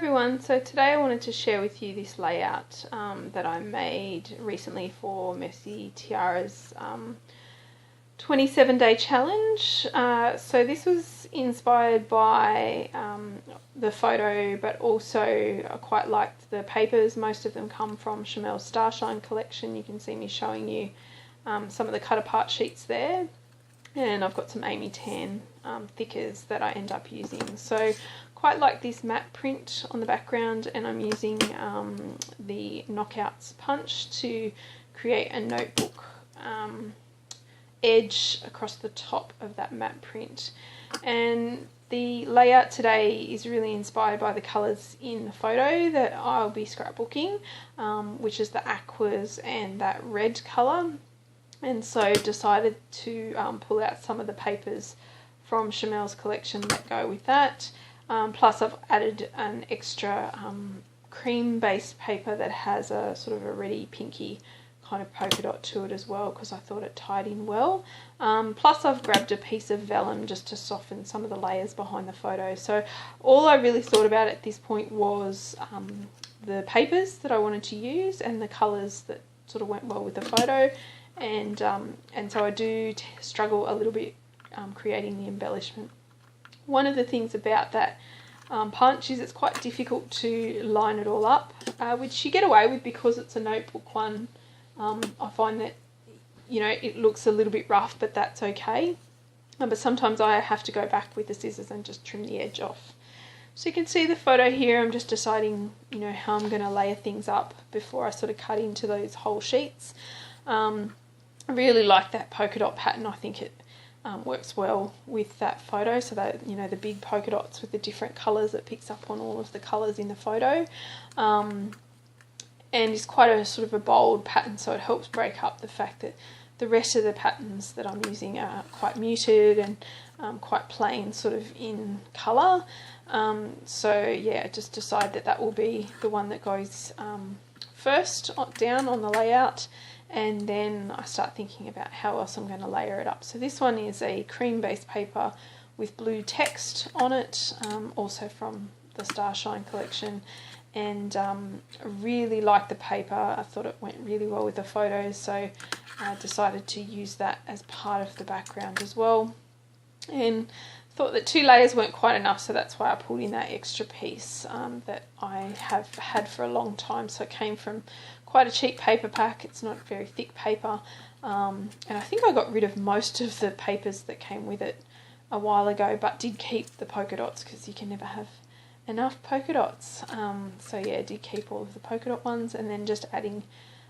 everyone, so today I wanted to share with you this layout that I made recently for MercyTiara's 27-day challenge. So this was inspired by the photo, but also I quite liked the papers. Most of them come from Chamel's Starshine collection. You can see me showing you some of the cut apart sheets there. And I've got some Amy Tan thickers that I end up using. So quite like this matte print on the background, and I'm using the Knockouts punch to create a notebook edge across the top of that matte print. And the layout today is really inspired by the colours in the photo that I'll be scrapbooking, which is the aquas and that red colour. And so decided to pull out some of the papers from Chamel's collection that go with that. Plus I've added an extra cream based paper that has a sort of a reddy pinky kind of polka dot to it as well, because I thought it tied in well. Plus I've grabbed a piece of vellum just to soften some of the layers behind the photo. So all I really thought about at this point was the papers that I wanted to use and the colours that sort of went well with the photo. And so I do struggle a little bit creating the embellishment. One of the things about that punch is it's quite difficult to line it all up, which you get away with because it's a notebook one. I find that, you know, it looks a little bit rough, but that's okay. But sometimes I have to go back with the scissors and just trim the edge off. So you can see the photo here. I'm just deciding, you know, how I'm going to layer things up before I sort of cut into those whole sheets. I really like that polka dot pattern. I think it works well with that photo, so that, you know, the big polka dots with the different colours, it picks up on all of the colours in the photo, and it's quite a sort of a bold pattern, so it helps break up the fact that the rest of the patterns that I'm using are quite muted and quite plain sort of in colour. So yeah, just decide that that will be the one that goes first down on the layout, and then I start thinking about how else I'm going to layer it up. So this one is a cream based paper with blue text on it, also from the Starshine collection, and I really like the paper. I thought it went really well with the photos, so I decided to use that as part of the background as well, and thought that 2 layers weren't quite enough, so that's why I pulled in that extra piece that I have had for a long time. So it came from quite a cheap paper pack. It's not very thick paper, and I think I got rid of most of the papers that came with it a while ago, but did keep the polka dots because you can never have enough polka dots. So yeah, I did keep all of the polka dot ones, and then just adding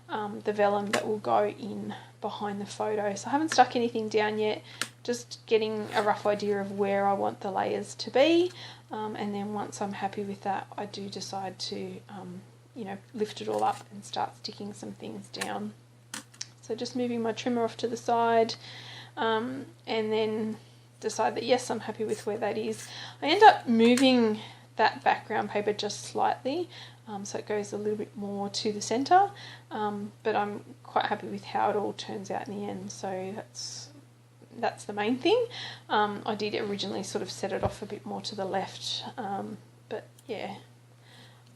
the vellum that will go in behind the photo. So I haven't stuck anything down yet, just getting a rough idea of where I want the layers to be, and then once I'm happy with that, I do decide to you know, lift it all up and start sticking some things down. So just moving my trimmer off to the side, and then decide that yes, I'm happy with where that is. I end up moving that background paper just slightly, so it goes a little bit more to the centre, but I'm quite happy with how it all turns out in the end, so that's the main thing. I did originally sort of set it off a bit more to the left, but yeah,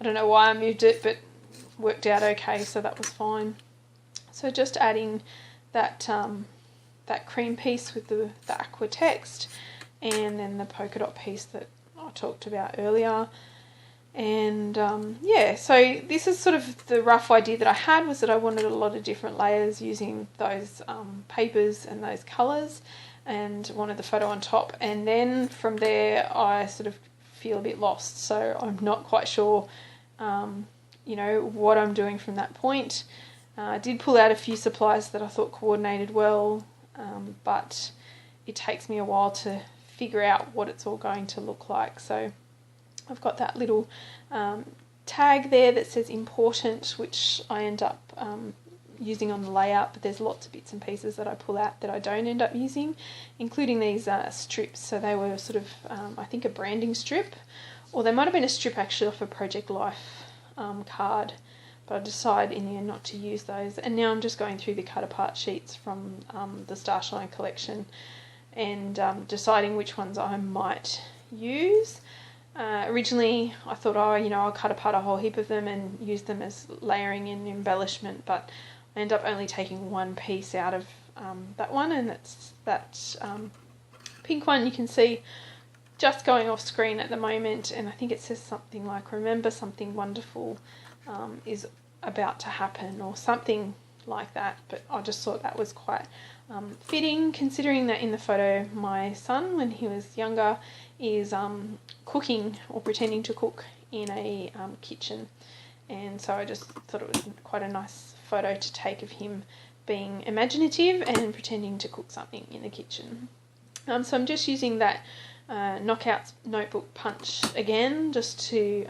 I don't know why I moved it, but worked out okay, so that was fine. So just adding that that cream piece with the aqua text, and then the polka dot piece that I talked about earlier. And yeah, so this is sort of the rough idea that I had, was that I wanted a lot of different layers using those papers and those colours, and wanted the photo on top, and then from there I sort of feel a bit lost, so I'm not quite sure you know, what I'm doing from that point. I did pull out a few supplies that I thought coordinated well, but it takes me a while to figure out what it's all going to look like. So I've got that little tag there that says important, which I end up using on the layout, but there's lots of bits and pieces that I pull out that I don't end up using, including these strips. So they were sort of I think a branding strip, or they might have been a strip actually off a Project Life card, but I decided in the end not to use those. And now I'm just going through the cut apart sheets from the Starshine collection, and deciding which ones I might use. Originally I thought, oh, you know, I'll cut apart a whole heap of them and use them as layering and embellishment, but I end up only taking one piece out of that one, and that's that pink one you can see just going off screen at the moment, and I think it says something like, remember something wonderful is about to happen, or something like that. But I just thought that was quite fitting, considering that in the photo my son, when he was younger, is cooking or pretending to cook in a kitchen, and so I just thought it was quite a nice photo to take of him being imaginative and pretending to cook something in the kitchen. So I'm just using that Knockout notebook punch again, just to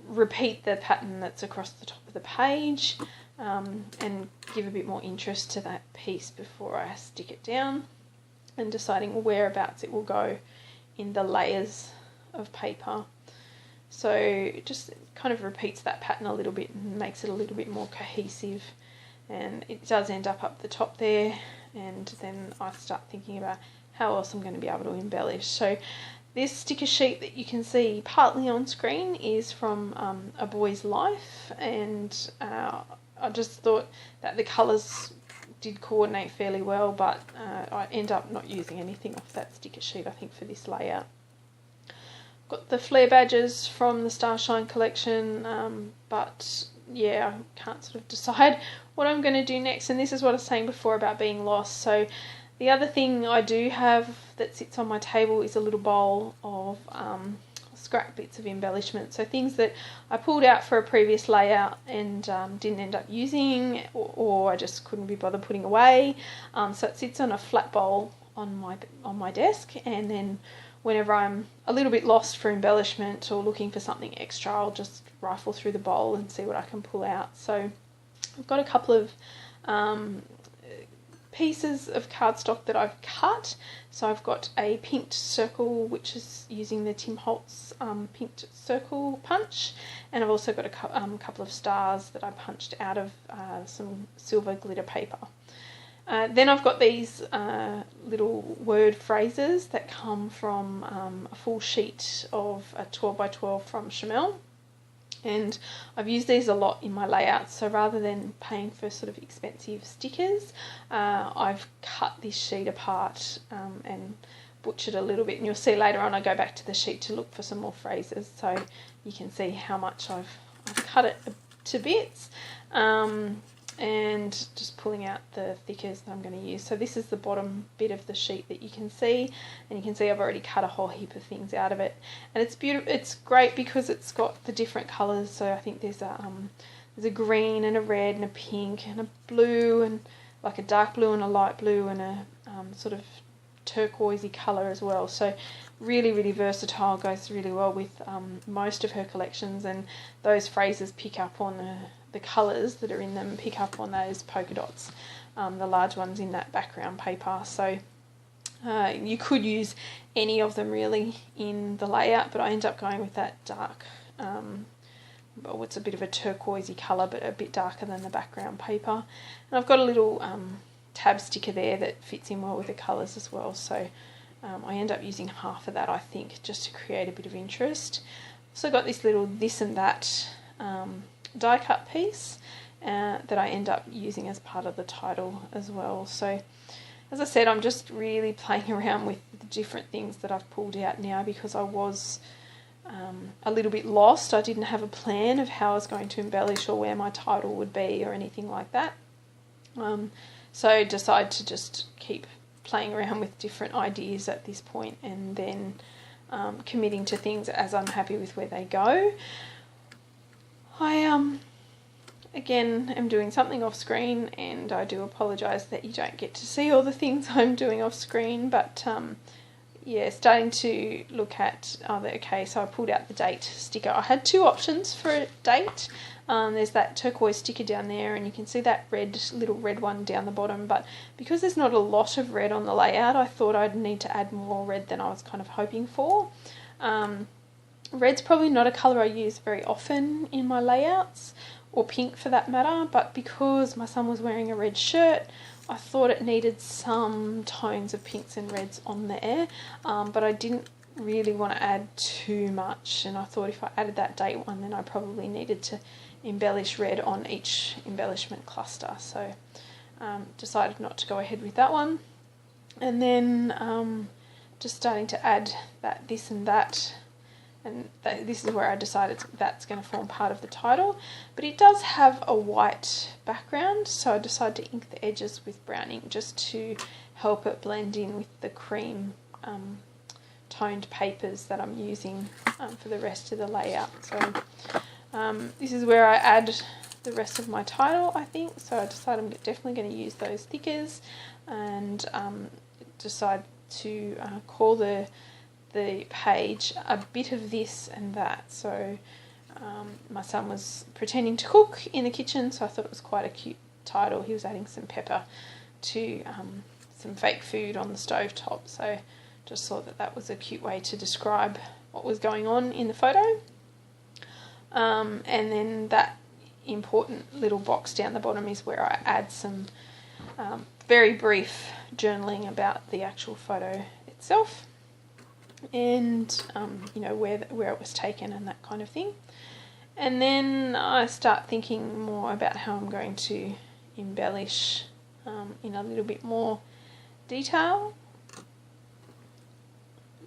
repeat the pattern that's across the top of the page, and give a bit more interest to that piece before I stick it down, and deciding whereabouts it will go in the layers of paper. So it just kind of repeats that pattern a little bit and makes it a little bit more cohesive, and it does end up the top there, and then I start thinking about how else I'm going to be able to embellish. So this sticker sheet that you can see partly on screen is from A Boy's Life, and I just thought that the colours did coordinate fairly well, but I end up not using anything off that sticker sheet, I think, for this layout. Got the flare badges from the Starshine collection, but yeah, I can't sort of decide what I'm going to do next, and this is what I was saying before about being lost. So the other thing I do have that sits on my table is a little bowl of scrap bits of embellishment, so things that I pulled out for a previous layout and didn't end up using, or I just couldn't be bothered putting away. So it sits on a flat bowl on my desk, and then whenever I'm a little bit lost for embellishment or looking for something extra, I'll just rifle through the bowl and see what I can pull out. So I've got a couple of pieces of cardstock that I've cut. So I've got a pinked circle, which is using the Tim Holtz pinked circle punch, and I've also got a couple of stars that I punched out of some silver glitter paper. Then I've got these little word phrases that come from a full sheet of a 12 by 12 from Chamel, and I've used these a lot in my layouts. So rather than paying for sort of expensive stickers, I've cut this sheet apart and butchered a little bit, and you'll see later on I go back to the sheet to look for some more phrases, so you can see how much I've cut it to bits. And just pulling out the thickers that I'm going to use. So this is the bottom bit of the sheet that you can see, and you can see I've already cut a whole heap of things out of it, and it's beautiful. It's great because it's got the different colours. So I think there's a green and a red and a pink and a blue, and like a dark blue and a light blue, and a sort of turquoisey colour as well. So really, really versatile, goes really well with most of her collections, and those phrases pick up on the colours that are in them, pick up on those polka dots, the large ones in that background paper. So you could use any of them really in the layout, but I end up going with that dark, well, it's a bit of a turquoisey colour, but a bit darker than the background paper. And I've got a little tab sticker there that fits in well with the colours as well, so I end up using half of that, I think, just to create a bit of interest. Also got this little this and that die cut piece that I end up using as part of the title as well. So as I said, I'm just really playing around with the different things that I've pulled out now, because I was a little bit lost. I didn't have a plan of how I was going to embellish or where my title would be or anything like that. So I decided to just keep playing around with different ideas at this point, and then committing to things as I'm happy with where they go. I again am doing something off screen, and I do apologise that you don't get to see all the things I'm doing off screen, but yeah, starting to look at okay, so I pulled out the date sticker. I had two options for a date. There's that turquoise sticker down there, and you can see that little red one down the bottom, but because there's not a lot of red on the layout, I thought I'd need to add more red than I was kind of hoping for. Red's probably not a colour I use very often in my layouts, or pink for that matter, but because my son was wearing a red shirt, I thought it needed some tones of pinks and reds on there, but I didn't really want to add too much, and I thought if I added that date one, then I probably needed to embellish red on each embellishment cluster. So decided not to go ahead with that one. And then just starting to add this and that, and this is where I decided that's going to form part of the title. But it does have a white background, so I decided to ink the edges with brown ink just to help it blend in with the cream toned papers that I'm using for the rest of the layout. So this is where I add the rest of my title, I think. So I decided I'm definitely going to use those thickers, and decide to call the page A Bit of This and That. So my son was pretending to cook in the kitchen, so I thought it was quite a cute title. He was adding some pepper to some fake food on the stovetop, so just thought that was a cute way to describe what was going on in the photo. And then that important little box down the bottom is where I add some very brief journaling about the actual photo itself, and you know, where it was taken and that kind of thing. And then I start thinking more about how I'm going to embellish in a little bit more detail.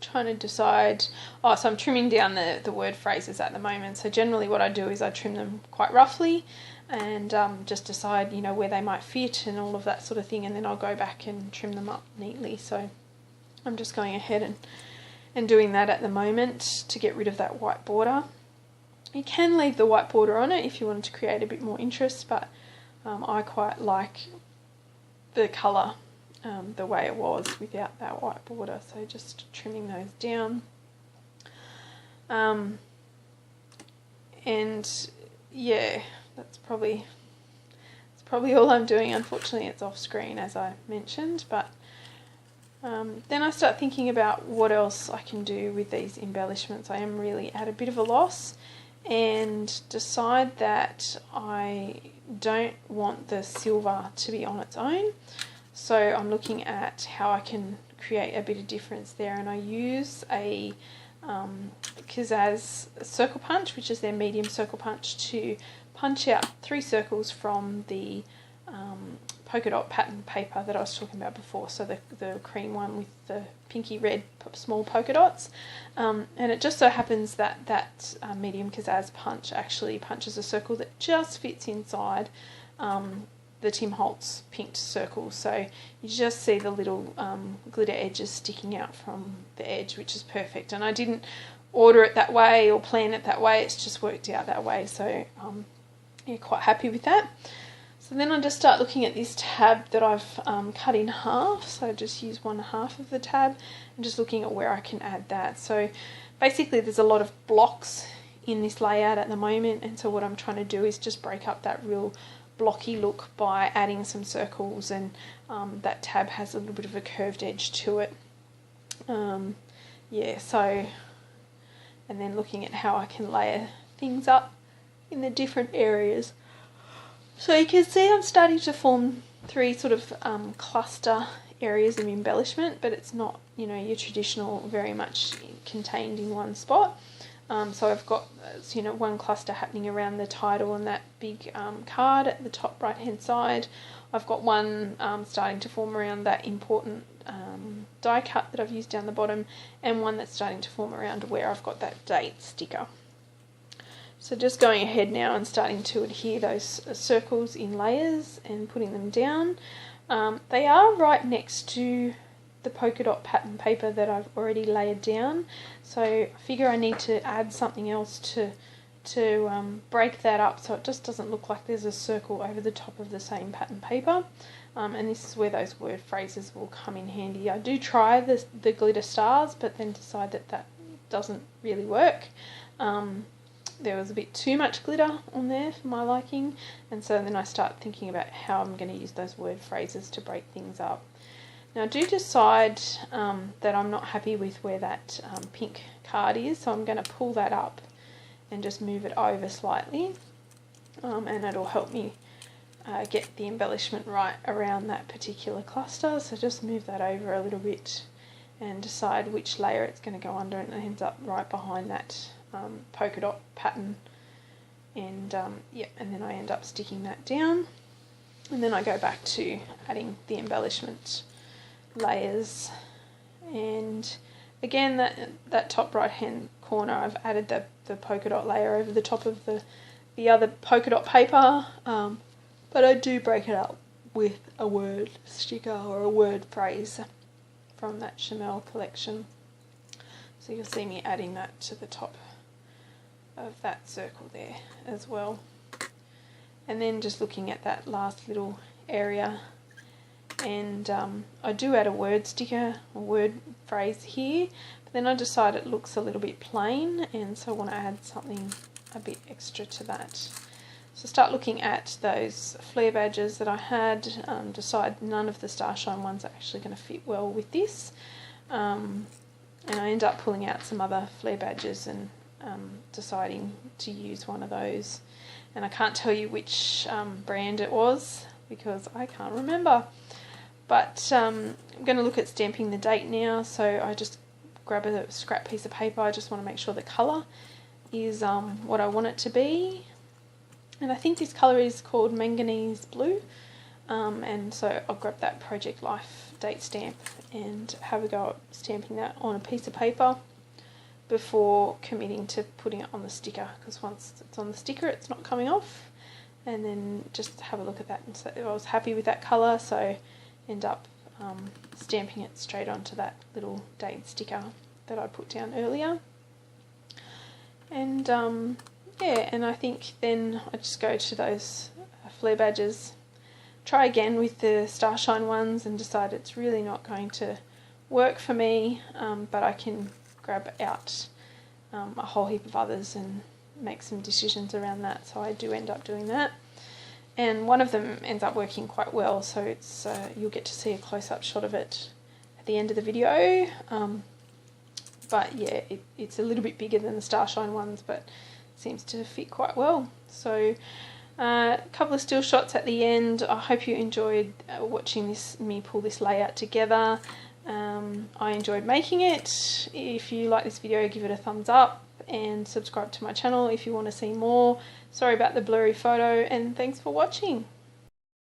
Trying to decide, so I'm trimming down the word phrases at the moment. So generally what I do is I trim them quite roughly, and just decide, you know, where they might fit and all of that sort of thing, and then I'll go back and trim them up neatly. So I'm just going ahead and doing that at the moment to get rid of that white border. You can leave the white border on it if you wanted to create a bit more interest, but I quite like the colour the way it was without that white border. So just trimming those down. And yeah, that's probably all I'm doing. Unfortunately, it's off screen, as I mentioned, but then I start thinking about what else I can do with these embellishments. I am really at a bit of a loss, and decide that I don't want the silver to be on its own. So I'm looking at how I can create a bit of difference there, and I use a Kazaz circle punch, which is their medium circle punch, to punch out 3 circles from the polka dot pattern paper that I was talking about before, so the cream one with the pinky red small polka dots, and it just so happens that medium Kazaz punch actually punches a circle that just fits inside the Tim Holtz pinked circle, so you just see the little glitter edges sticking out from the edge, which is perfect. And I didn't order it that way or plan it that way, it's just worked out that way, so yeah, quite happy with that. So then I just start looking at this tab that I've cut in half, so I just use 1/2 of the tab and just looking at where I can add that. So basically there's a lot of blocks in this layout at the moment, and so what I'm trying to do is just break up that real blocky look by adding some circles, and that tab has a little bit of a curved edge to it. Yeah, so, and then looking at how I can layer things up in the different areas. So you can see I'm starting to form 3 sort of cluster areas of embellishment, but it's not, you know, your traditional very much contained in one spot. So I've got, you know, one cluster happening around the title and that big card at the top right hand side. I've got one starting to form around that important die cut that I've used down the bottom, and one that's starting to form around where I've got that date sticker. So just going ahead now and starting to adhere those circles in layers and putting them down. They are right next to the polka dot pattern paper that I've already layered down, so I figure I need to add something else to break that up so it just doesn't look like there's a circle over the top of the same pattern paper. And this is where those word phrases will come in handy. I do try the glitter stars, but then decide that doesn't really work. There was a bit too much glitter on there for my liking, and so then I start thinking about how I'm going to use those word phrases to break things up. Now I do decide that I'm not happy with where that pink card is, so I'm going to pull that up and just move it over slightly, and it'll help me get the embellishment right around that particular cluster. So just move that over a little bit and decide which layer it's going to go under, and it ends up right behind that polka dot pattern. And yeah, and then I end up sticking that down, and then I go back to adding the embellishment layers. And again, that top right hand corner, I've added the polka dot layer over the top of the other polka dot paper, but I do break it up with a word sticker or a word phrase from that Chamel collection. So you'll see me adding that to the top of that circle there as well. And then just looking at that last little area, and I do add a word sticker, a word phrase here, but then I decide it looks a little bit plain, and so I want to add something a bit extra to that. So start looking at those flare badges that I had, decide none of the Starshine ones are actually going to fit well with this, and I end up pulling out some other flare badges and deciding to use one of those. And I can't tell you which brand it was because I can't remember. But I'm going to look at stamping the date now, so I just grab a scrap piece of paper. I just want to make sure the colour is what I want it to be. And I think this colour is called manganese blue. And so I'll grab that Project Life date stamp and have a go at stamping that on a piece of paper before committing to putting it on the sticker, because once it's on the sticker it's not coming off. And then just have a look at that, and so I was happy with that colour, so end up stamping it straight onto that little date sticker that I put down earlier. And yeah, and I think then I just go to those flare badges, try again with the Starshine ones, and decide it's really not going to work for me, but I can grab out a whole heap of others and make some decisions around that. So I do end up doing that, and one of them ends up working quite well, so it's you'll get to see a close-up shot of it at the end of the video. But yeah, it's a little bit bigger than the Starshine ones, but seems to fit quite well. So a couple of still shots at the end. I hope you enjoyed watching me pull this layout together. I enjoyed making it. If you like this video, give it a thumbs up and subscribe to my channel if you want to see more. Sorry about the blurry photo, and thanks for watching.